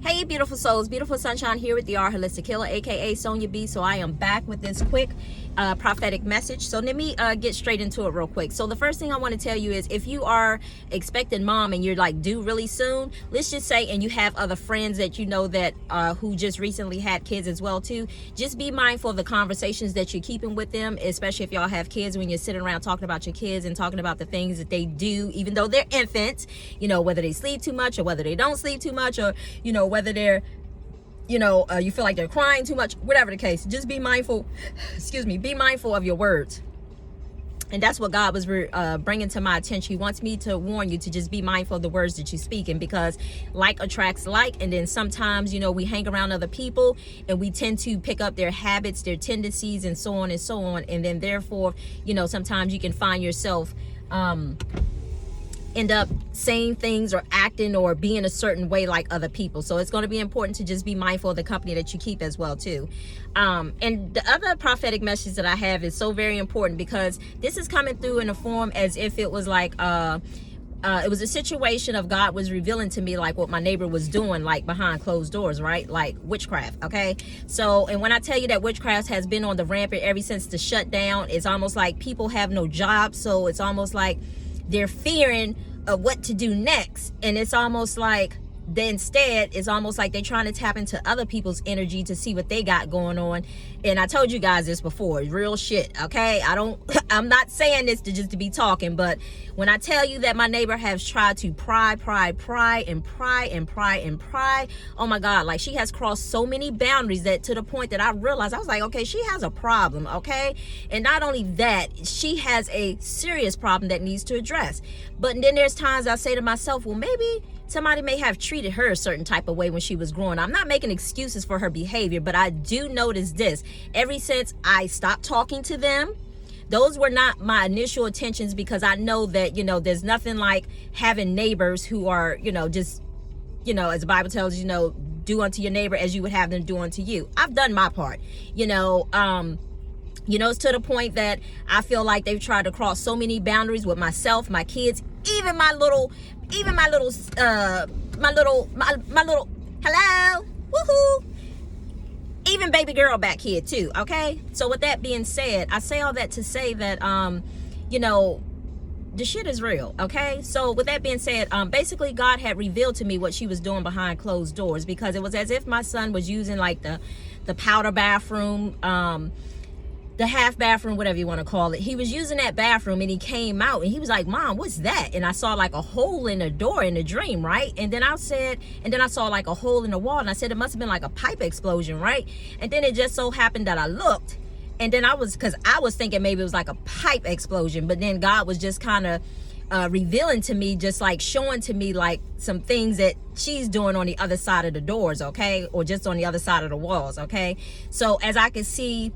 Hey beautiful souls, beautiful sunshine here with the R Holistic Healer, aka Sonia B. So I am back with this quick prophetic message. So let me get straight into it real quick. So the first thing I want to tell you is, if you are expecting mom and you're like due really soon, let's just say, and you have other friends that you know that who just recently had kids as well too, just be mindful of the conversations that you're keeping with them, especially if y'all have kids, when you're sitting around talking about your kids and talking about the things that they do, even though they're infants, you know, whether they sleep too much or whether they don't sleep too much, or you know, whether they're, you know, you feel like they're crying too much, whatever the case. Just be mindful, be mindful of your words. And that's what God was bringing to my attention. He wants me to warn you to just be mindful of the words that you speak. And because like attracts like, and then sometimes, you know, we hang around other people and we tend to pick up their habits, their tendencies, and so on and so on. And then therefore, you know, sometimes you can find yourself end up saying things or acting or being a certain way like other people. So it's going to be important to just be mindful of the company that you keep as well too. And the other prophetic message that I have is so very important, because this is coming through in a form as if it was like it was a situation of God was revealing to me like what my neighbor was doing, like behind closed doors, right? Like witchcraft. Okay. So, and when I tell you that witchcraft has been on the rampant ever since the shutdown, it's almost like people have no jobs. So it's almost like they're fearing of what to do next. And it's almost like instead it's almost like they're trying to tap into other people's energy to see what they got going on. And I told you guys this before, real shit. Okay, I'm not saying this to just to be talking, but when I tell you that my neighbor has tried to pry, oh my God, like she has crossed so many boundaries that to the point that I realized, I was like, okay, she has a problem. Okay. And not only that, she has a serious problem that needs to address. But then there's times I say to myself, well, maybe somebody may have treated her a certain type of way when she was growing. I'm not making excuses for her behavior, but I do notice this. Ever since I stopped talking to them, those were not my initial intentions, because I know that, you know, there's nothing like having neighbors who are, you know, just, you know, as the Bible tells you, know, do unto your neighbor as you would have them do unto you. I've done my part, you know, it's to the point that I feel like they've tried to cross so many boundaries with myself, my kids, even my little, hello, woohoo, even baby girl back here too. Okay. So with that being said, I say all that to say that, you know, the shit is real. Okay. So with that being said, basically God had revealed to me what she was doing behind closed doors, because it was as if my son was using like the powder bathroom, the half bathroom, whatever you want to call it. He was using that bathroom and he came out and he was like, Mom, what's that? And I saw like a hole in the door in the dream, right? And then I saw like a hole in the wall, and I said it must have been like a pipe explosion, right? And then it just so happened that I looked, and then because I was thinking maybe it was like a pipe explosion, but then God was just kind of revealing to me, just like showing to me like some things that she's doing on the other side of the doors, okay? Or just on the other side of the walls, okay? So as I could see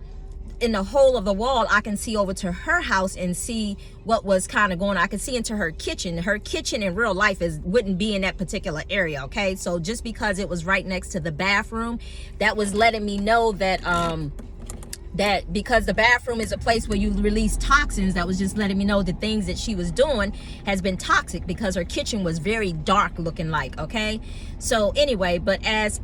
in the hole of the wall, I can see over to her house and see what was kind of going on. I could see into her kitchen. Her kitchen in real life wouldn't be in that particular area, okay? So just because it was right next to the bathroom, that was letting me know that that because the bathroom is a place where you release toxins, that was just letting me know the things that she was doing has been toxic, because her kitchen was very dark looking like, okay? So anyway, but as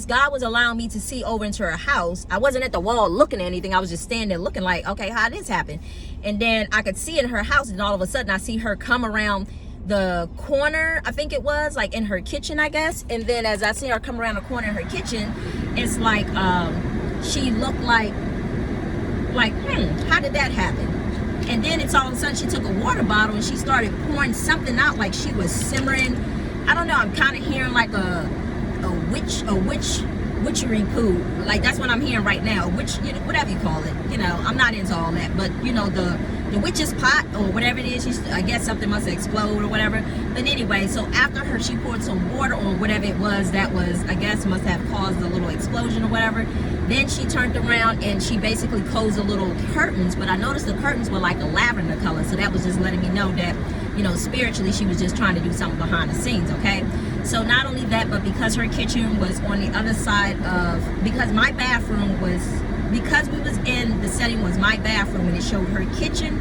God was allowing me to see over into her house, I wasn't at the wall looking at anything. I was just standing there looking like, okay, how did this happen? And then I could see in her house, and all of a sudden I see her come around the corner, I think it was like in her kitchen, I guess. And then as I see her come around the corner in her kitchen, it's like she looked like how did that happen? And then it's all of a sudden she took a water bottle and she started pouring something out like she was simmering. I don't know, I'm kind of hearing like a witchery poo, like that's what I'm hearing right now, which, you know, whatever you call it, you know, I'm not into all that, but you know, the witch's pot or whatever it is, I guess something must explode or whatever. But anyway, so after she poured some water or whatever it was that was, I guess, must have caused a little explosion or whatever. Then she turned around and she basically closed the little curtains, but I noticed the curtains were like a lavender color, so that was just letting me know that, you know, spiritually she was just trying to do something behind the scenes, okay? So not only that, but because her kitchen was on the other side of, because my bathroom was, because we was in the setting was my bathroom, and it showed her kitchen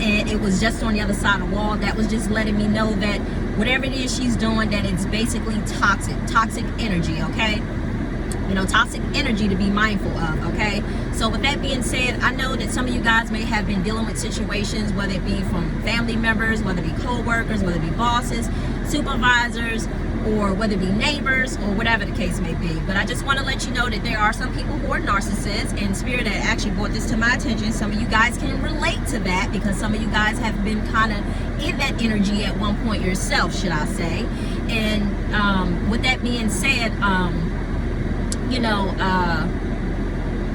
and it was just on the other side of the wall. That was just letting me know that whatever it is she's doing, that it's basically toxic energy, okay? You know, toxic energy to be mindful of, okay? So with that being said, I know that some of you guys may have been dealing with situations, whether it be from family members, whether it be co-workers, whether it be bosses, supervisors, or whether it be neighbors, or whatever the case may be. But I just want to let you know that there are some people who are narcissists, and Spirit that actually brought this to my attention. Some of you guys can relate to that, because some of you guys have been kind of in that energy at one point yourself, should I say. And with that being said, you know,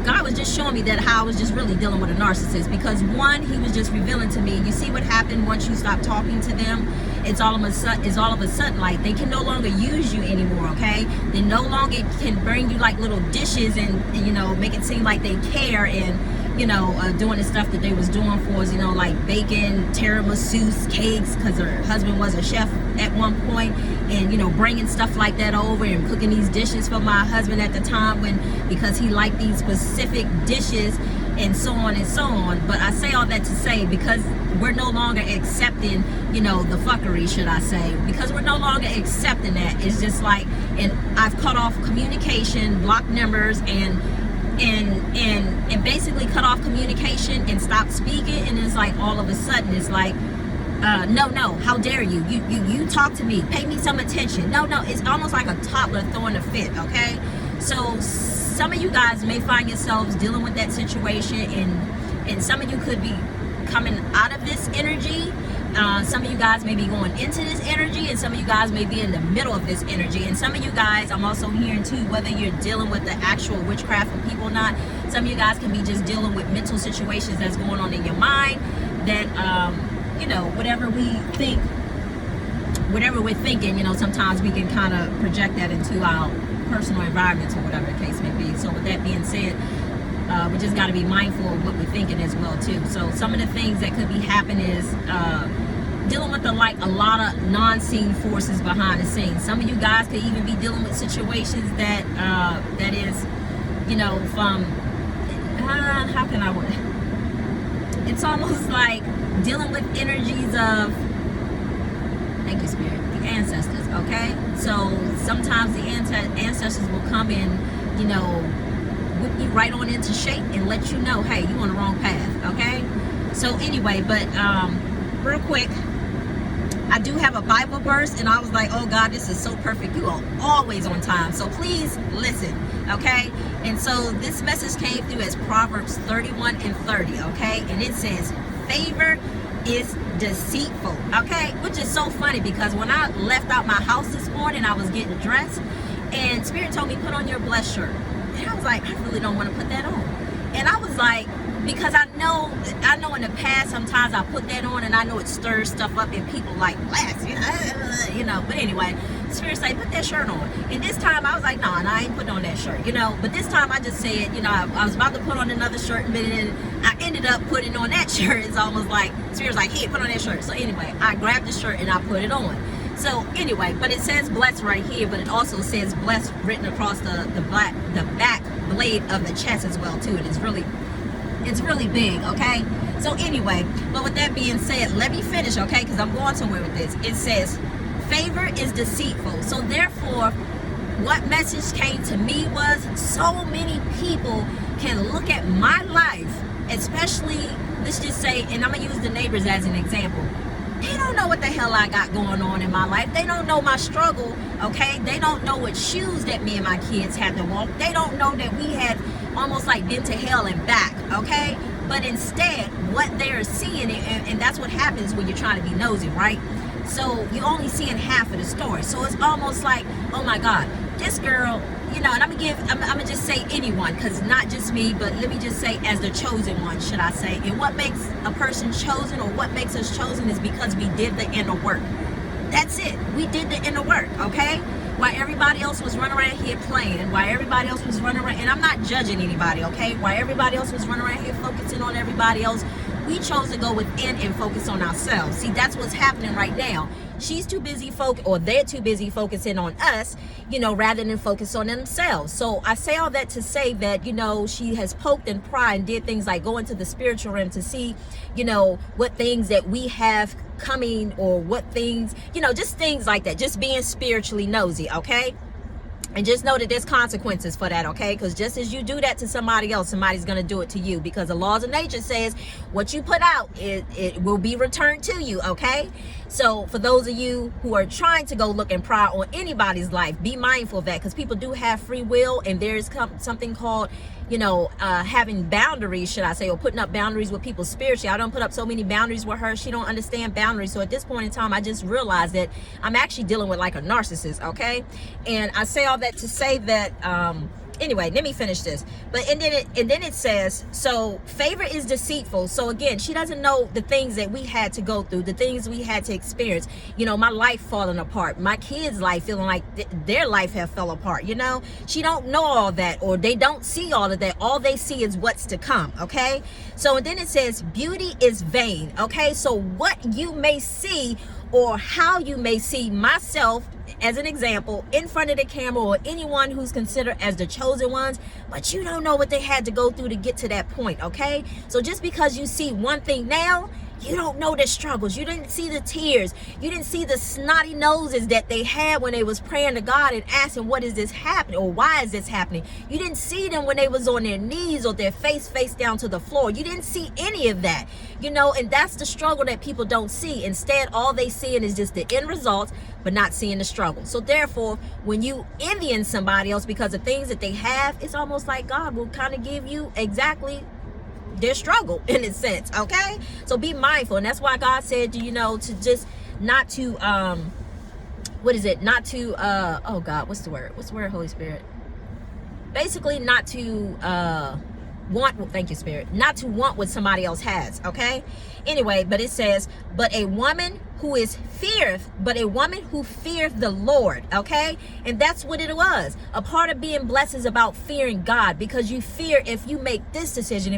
God was just showing me that how I was just really dealing with a narcissist, because one, he was just revealing to me, you see what happened once you stop talking to them, it's all of a sudden like they can no longer use you anymore, okay? They no longer can bring you like little dishes and you know, make it seem like they care, and you know, doing the stuff that they was doing for us, you know, like baking tiramisu cakes, because her husband was a chef at one point, and you know, bringing stuff like that over and cooking these dishes for my husband at the time, because he liked these specific dishes, and so on and so on. But I say all that to say, because we're no longer accepting, you know, the fuckery, should I say, because we're no longer accepting that. It's just like, and I've cut off communication, blocked numbers, and basically cut off communication and stopped speaking. And it's like all of a sudden it's like, no, how dare you talk to me, pay me some attention. No, it's almost like a toddler throwing a fit, okay? So some of you guys may find yourselves dealing with that situation, and some of you could be coming out of this energy. Some of you guys may be going into this energy, and some of you guys may be in the middle of this energy. And some of you guys, I'm also hearing too, whether you're dealing with the actual witchcraft of people or not, some of you guys can be just dealing with mental situations that's going on in your mind, that you know, whatever we're thinking, you know, sometimes we can kind of project that into our personal environments or whatever the case may be. So with that being said, we just got to be mindful of what we're thinking as well too. So some of the things that could be happening is dealing with a lot of non-seen forces behind the scenes. Some of you guys could even be dealing with situations that that is, you know, from how can I word it? It's almost like dealing with energies of, thank you, Spirit, the ancestors, okay? So sometimes the ancestors will come in, you know, whip you right on into shape and let you know, hey, you're on the wrong path, okay? So anyway, but real quick, I do have a Bible verse, and I was like, oh God, this is so perfect. You are always on time, so please listen, okay? And so this message came through as Proverbs 31 and 30, okay? And it says, favor is deceitful, okay? Which is so funny, because when I left out my house this morning, I was getting dressed, and Spirit told me, put on your blessed shirt. And I was like, I really don't want to put that on. And I was like, because I know in the past, sometimes I put that on and I know it stirs stuff up in people like blast, you know, but anyway, Spirit said, put that shirt on. And this time I was like, no, I ain't putting on that shirt, you know, but this time I just said, you know, I was about to put on another shirt, but then I ended up putting on that shirt. It's almost like, Spirit's like, hey, put on that shirt. So anyway, I grabbed the shirt and I put it on. So anyway, but it says blessed right here, but it also says blessed written across the back blade of the chest as well too. And it's really big, okay? So anyway, but with that being said, let me finish, okay? Because I'm going somewhere with this. It says, favor is deceitful. So therefore, what message came to me was, so many people can look at my life, especially, let's just say, and I'm gonna use the neighbors as an example. They don't know what the hell I got going on in my life. They don't know my struggle, okay? They don't know what shoes that me and my kids had to walk. They don't know that we had almost like been to hell and back, okay? But instead, what they're seeing, and that's what happens when you're trying to be nosy, right? So you're only seeing half of the story. So it's almost like, oh my God, this girl, you know, and I'm gonna just say anyone, because not just me, but let me just say as the chosen one, should I say. And what makes a person chosen, or what makes us chosen, is because we did the inner work. That's it. We did the inner work, okay? While everybody else was running around here playing, while everybody else was running around, and I'm not judging anybody, okay? While everybody else was running around here focusing on everybody else, We chose to go within and focus on ourselves. See, that's what's happening right now. She's too busy or they're too busy focusing on us, rather than focus on themselves. So I say all that to say that, she has poked and pried and did things like go into the spiritual realm to see, what things that we have coming, or what things, just things like that, just being spiritually nosy, okay? And just know that there's consequences for that, okay? Because just as you do that to somebody else, somebody's going to do it to you, because the laws of nature says what you put out, it will be returned to you, okay? So for those of you who are trying to go look and pry on anybody's life, be mindful of that, because people do have free will, and there's something called, having boundaries, should I say, or putting up boundaries with people spiritually. I don't put up so many boundaries with her. She don't understand boundaries. So at this point in time, I just realized that I'm actually dealing with like a narcissist, okay? And I say all that to say that, anyway, let me finish this. And then it says, so favor is deceitful. So again, she doesn't know the things that we had to go through, the things we had to experience. My life falling apart, my kids' life feeling like their life have fell apart. She don't know all that, or they don't see all of that. All they see is what's to come. Okay. So and then it says beauty is vain. Okay. So what you may see, or how you may see myself as an example in front of the camera, or anyone who's considered as the chosen ones, but you don't know what they had to go through to get to that point, okay? So just because you see one thing now, you don't know the struggles. You didn't see the tears. You didn't see the snotty noses that they had when they was praying to God and asking, what is this happening, or why is this happening? You didn't see them when they was on their knees or their face down to the floor. You didn't see any of that, and that's the struggle that people don't see. Instead, all they seeing is just the end results, but not seeing the struggle. So therefore, when you envying somebody else because of things that they have, it's almost like God will kind of give you exactly their struggle in a sense, okay? So be mindful. And that's why God said, to just not to oh God, what's the word, Holy Spirit? Basically not to thank you, Spirit, not to want what somebody else has, okay? Anyway, but it says, but a woman who feareth the Lord, okay? And that's what it was. A part of being blessed is about fearing God, because you fear if you make this decision,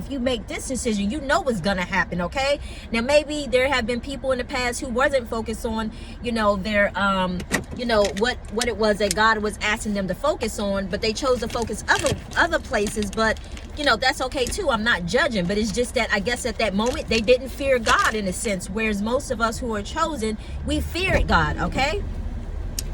you know what's gonna happen, okay? Now maybe there have been people in the past who wasn't focused on, their what it was that God was asking them to focus on, but they chose to focus other places, but that's okay too. I'm not judging, but it's just that I guess at that moment they didn't fear God in a sense, whereas most of us who are chosen, we feared God, okay?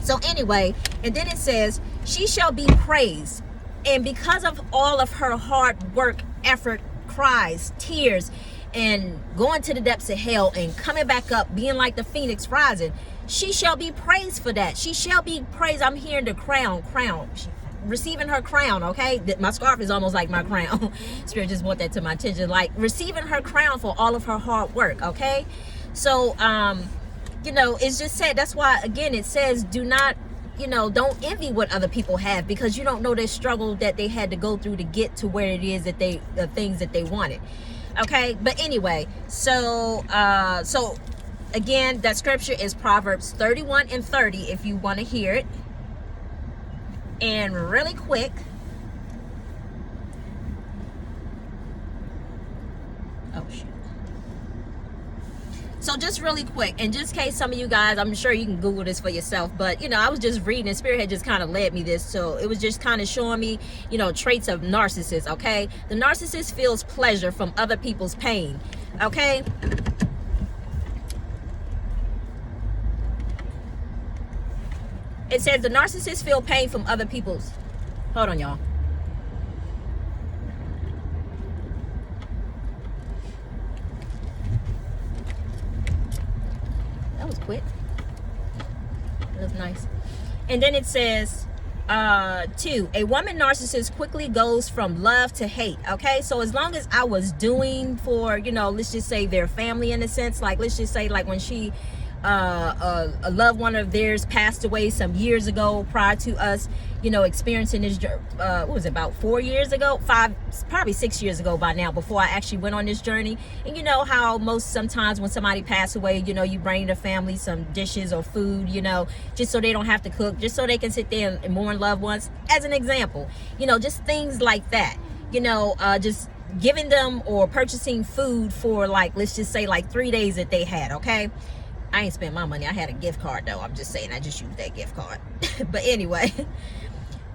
So anyway, and then it says, she shall be praised. And because of all of her hard work, effort, cries, tears, and going to the depths of hell and coming back up, being like the phoenix rising, she shall be praised for that. She shall be praised. I'm hearing the crown. Receiving her crown, okay? My scarf is almost like my crown. Spirit just brought that to my attention, like receiving her crown for all of her hard work, okay? So it's just said, that's why again it says, do not, don't envy what other people have, because you don't know their struggle that they had to go through to get to where it is that the things that they wanted, okay? But anyway, so again, that scripture is Proverbs 31:30 if you want to hear it. And really quick, oh shoot. So just really quick, and just in case some of you guys, I'm sure you can Google this for yourself, but I was just reading, and Spirit had just kind of led me this, so it was just kind of showing me, traits of narcissists, okay? The narcissist feels pleasure from other people's pain, okay? It says the narcissists feel pain from other people's. Hold on, y'all. That was quick. That was nice. And then it says, 2, a woman narcissist quickly goes from love to hate, okay? So as long as I was doing for, let's just say their family in a sense, like let's just say like when she a loved one of theirs passed away some years ago prior to us, experiencing this, what was it, about 4 years ago, 5, probably 6 years ago by now, before I actually went on this journey. And how sometimes when somebody passed away, you bring the family some dishes or food, just so they don't have to cook, just so they can sit there and mourn loved ones, as an example, just things like that, just giving them or purchasing food for, like, let's just say like 3 days that they had, okay? I ain't spent my money. I had a gift card though. I'm just saying, I just used that gift card. But anyway,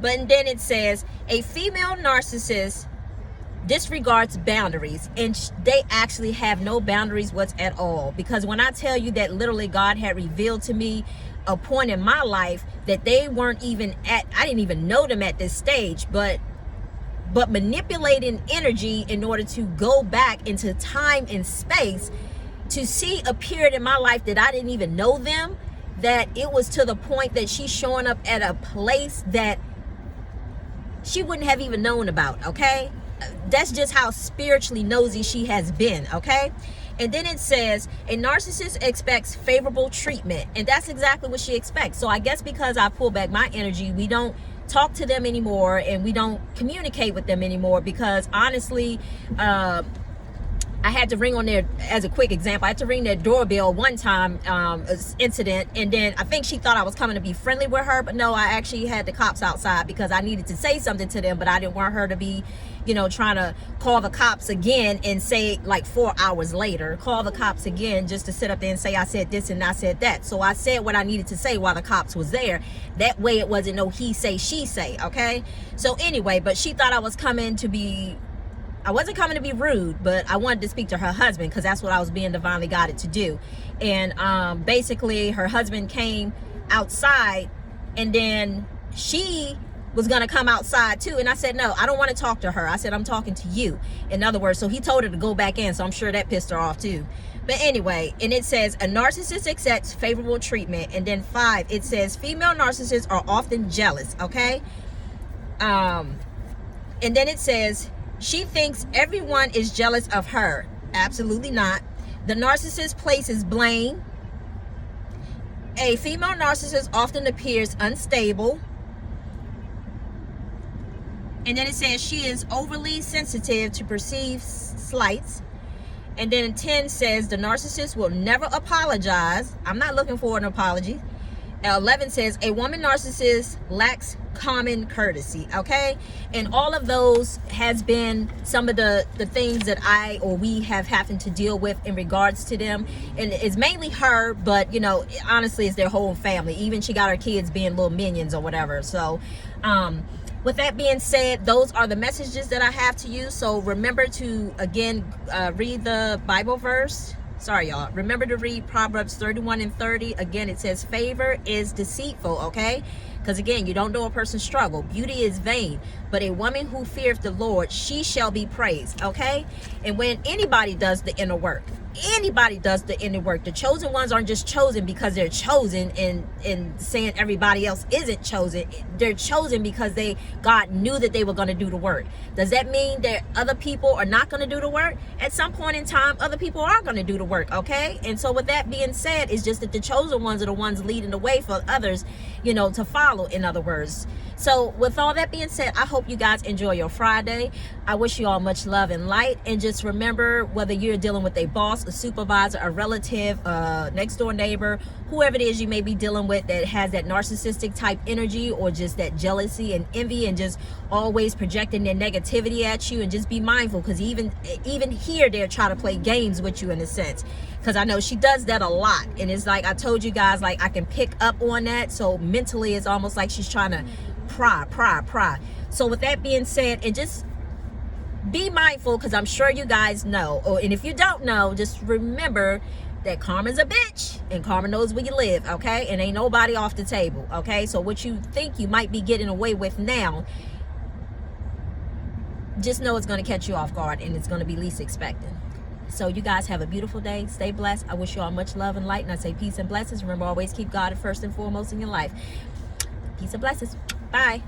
but then it says a female narcissist disregards boundaries, and they actually have no boundaries at all. Because when I tell you that literally God had revealed to me a point in my life that they weren't even at, I didn't even know them at this stage, but manipulating energy in order to go back into time and space to see a period in my life that I didn't even know them, that it was to the point that she's showing up at a place that she wouldn't have even known about, okay? That's just how spiritually nosy she has been, okay? And then it says a narcissist expects favorable treatment, and that's exactly what she expects. So I guess because I pull back my energy, we don't talk to them anymore and we don't communicate with them anymore, because honestly, I had to ring on their, as a quick example, I had to ring their doorbell one time, incident, and then I think she thought I was coming to be friendly with her, but no, I actually had the cops outside because I needed to say something to them, but I didn't want her to be, you know, trying to call the cops again and say, like 4 hours later, call the cops again just to sit up there and say I said this and I said that. So I said what I needed to say while the cops was there. That way it wasn't no he say, she say, okay? So anyway, but she thought I was coming to be, I wasn't coming to be rude, but I wanted to speak to her husband because that's what I was being divinely guided to do. And basically her husband came outside, and then she was going to come outside too. And I said, no, I don't want to talk to her. I said, I'm talking to you. In other words, so he told her to go back in. So I'm sure that pissed her off too. But anyway, and it says a narcissist accepts favorable treatment. And then 5, it says female narcissists are often jealous, okay? And then it says she thinks everyone is jealous of her. Absolutely not. The narcissist places blame. A female narcissist often appears unstable. And then it says she is overly sensitive to perceived slights. And then 10 says the narcissist will never apologize. I'm not looking for an apology. 11 says a woman narcissist lacks common courtesy, okay? And all of those has been some of the things that I or we have happened to deal with in regards to them. And it's mainly her, but you know, honestly, it's their whole family. Even she got her kids being little minions or whatever. So with that being said, those are the messages that I have to you. So remember to, again, read the Bible verse. Sorry, y'all. Remember to read Proverbs 31 and 30. Again, it says favor is deceitful, okay? Because again, you don't know a person's struggle. Beauty is vain, but a woman who feareth the Lord, she shall be praised, okay? And when anybody does the inner work, the chosen ones aren't just chosen because they're chosen and saying everybody else isn't chosen. They're chosen because God knew that they were going to do the work. Does that mean that other people are not going to do the work? At some point in time, other people are going to do the work, okay? And so with that being said, it's just that the chosen ones are the ones leading the way for others, you know, to follow, in other words. So with all that being said, I hope you guys enjoy your Friday. I wish you all much love and light. And just remember, whether you're dealing with a boss, a supervisor, a relative, a next door neighbor, whoever it is you may be dealing with that has that narcissistic type energy or just that jealousy and envy and just always projecting their negativity at you, and just be mindful, because even here they're trying to play games with you in a sense, because I know she does that a lot. And it's like I told you guys, like I can pick up on that. So mentally it's almost like she's trying to pry. So with that being said, and just be mindful, because I'm sure you guys know, and if you don't know, just remember that karma's a bitch and karma knows where you live, okay? And ain't nobody off the table, okay? So what you think you might be getting away with now, just know it's going to catch you off guard, and it's going to be least expected. So you guys have a beautiful day. Stay blessed. I wish you all much love and light, and I say peace and blessings. Remember, always keep God first and foremost in your life. Peace and blessings. Bye.